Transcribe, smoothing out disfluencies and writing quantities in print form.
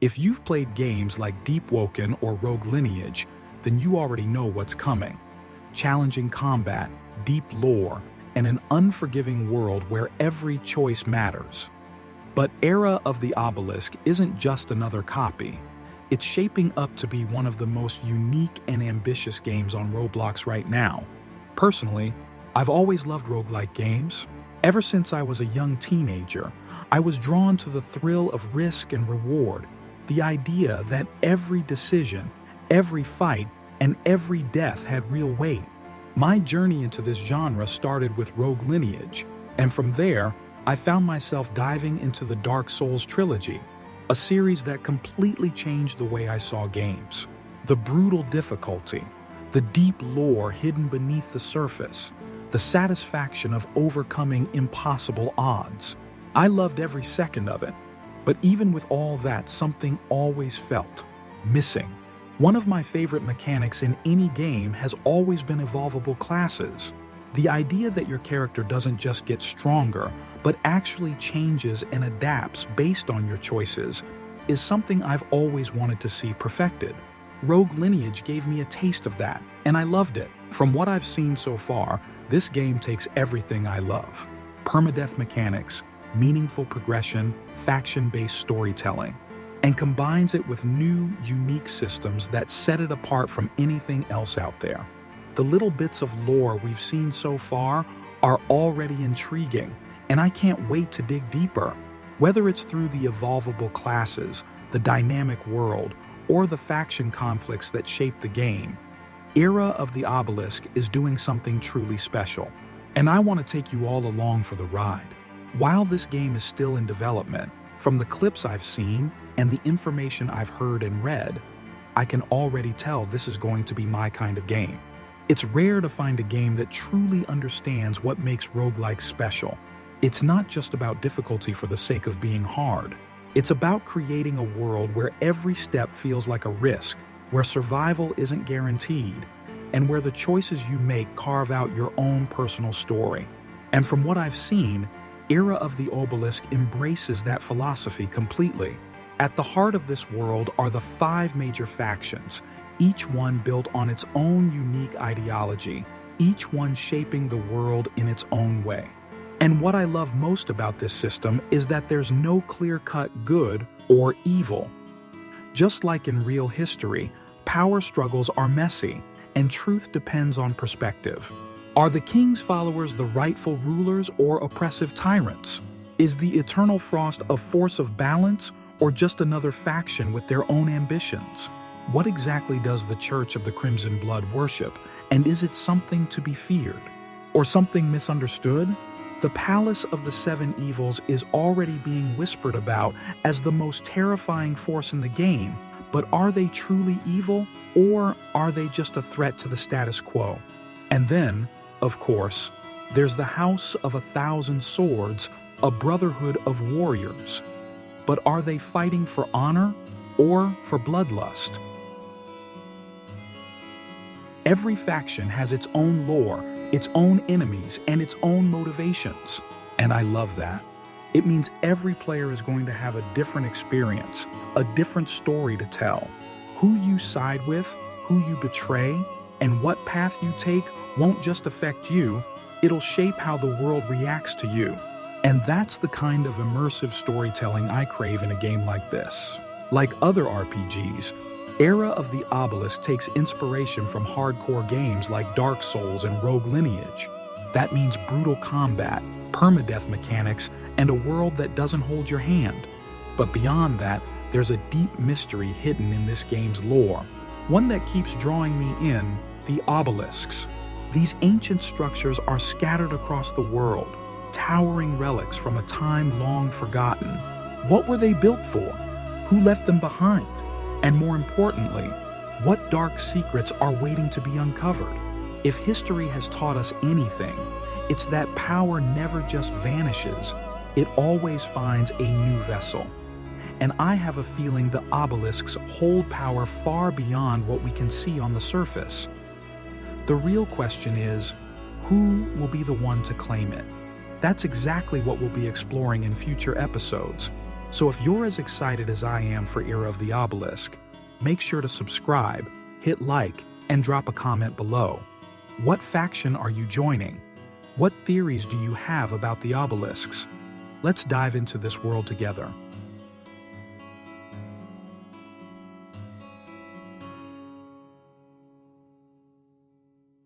If you've played games like Deepwoken or Rogue Lineage, then you already know what's coming. Challenging combat, deep lore, and an unforgiving world where every choice matters. But Era of the Obelisk isn't just another copy. It's shaping up to be one of the most unique and ambitious games on Roblox right now. Personally, I've always loved roguelike games. Ever since I was a young teenager, I was drawn to the thrill of risk and reward, the idea that every decision, every fight, and every death had real weight. My journey into this genre started with Rogue Lineage, and from there, I found myself diving into the Dark Souls trilogy, a series that completely changed the way I saw games. The brutal difficulty, the deep lore hidden beneath the surface, the satisfaction of overcoming impossible odds. I loved every second of it, but even with all that, something always felt missing. One of my favorite mechanics in any game has always been evolvable classes. The idea that your character doesn't just get stronger, but actually changes and adapts based on your choices is something I've always wanted to see perfected. Rogue Lineage gave me a taste of that, and I loved it. From what I've seen so far, this game takes everything I love: permadeath mechanics, meaningful progression, faction-based storytelling, and combines it with new, unique systems that set it apart from anything else out there. The little bits of lore we've seen so far are already intriguing, and I can't wait to dig deeper. Whether it's through the evolvable classes, the dynamic world, or the faction conflicts that shape the game, Era of the Obelisk is doing something truly special. And I want to take you all along for the ride. While this game is still in development, from the clips I've seen and the information I've heard and read, I can already tell this is going to be my kind of game. It's rare to find a game that truly understands what makes roguelikes special. It's not just about difficulty for the sake of being hard. It's about creating a world where every step feels like a risk, where survival isn't guaranteed, and where the choices you make carve out your own personal story. And from what I've seen, Era of the Obelisk embraces that philosophy completely. At the heart of this world are the 5 major factions, each one built on its own unique ideology, each one shaping the world in its own way. And what I love most about this system is that there's no clear-cut good or evil. Just like in real history, power struggles are messy, and truth depends on perspective. Are the king's followers the rightful rulers or oppressive tyrants? Is the Eternal Frost a force of balance or just another faction with their own ambitions? What exactly does the Church of the Crimson Blood worship, and is it something to be feared? Or something misunderstood? The Palace of the Seven Evils is already being whispered about as the most terrifying force in the game, but are they truly evil, or are they just a threat to the status quo? And then, of course, there's the House of 1,000 Swords, a brotherhood of warriors. But are they fighting for honor or for bloodlust? Every faction has its own lore, its own enemies, and its own motivations. And I love that. It means every player is going to have a different experience, a different story to tell. Who you side with, who you betray, and what path you take won't just affect you, it'll shape how the world reacts to you. And that's the kind of immersive storytelling I crave in a game like this. Like other RPGs, Era of the Obelisk takes inspiration from hardcore games like Dark Souls and Rogue Lineage. That means brutal combat, permadeath mechanics, and a world that doesn't hold your hand. But beyond that, there's a deep mystery hidden in this game's lore, one that keeps drawing me in: the obelisks. These ancient structures are scattered across the world, towering relics from a time long forgotten. What were they built for? Who left them behind? And more importantly, what dark secrets are waiting to be uncovered? If history has taught us anything, it's that power never just vanishes. It always finds a new vessel. And I have a feeling the obelisks hold power far beyond what we can see on the surface. The real question is, who will be the one to claim it? That's exactly what we'll be exploring in future episodes. So if you're as excited as I am for Era of the Obelisk, make sure to subscribe, hit like, and drop a comment below. What faction are you joining? What theories do you have about the obelisks? Let's dive into this world together.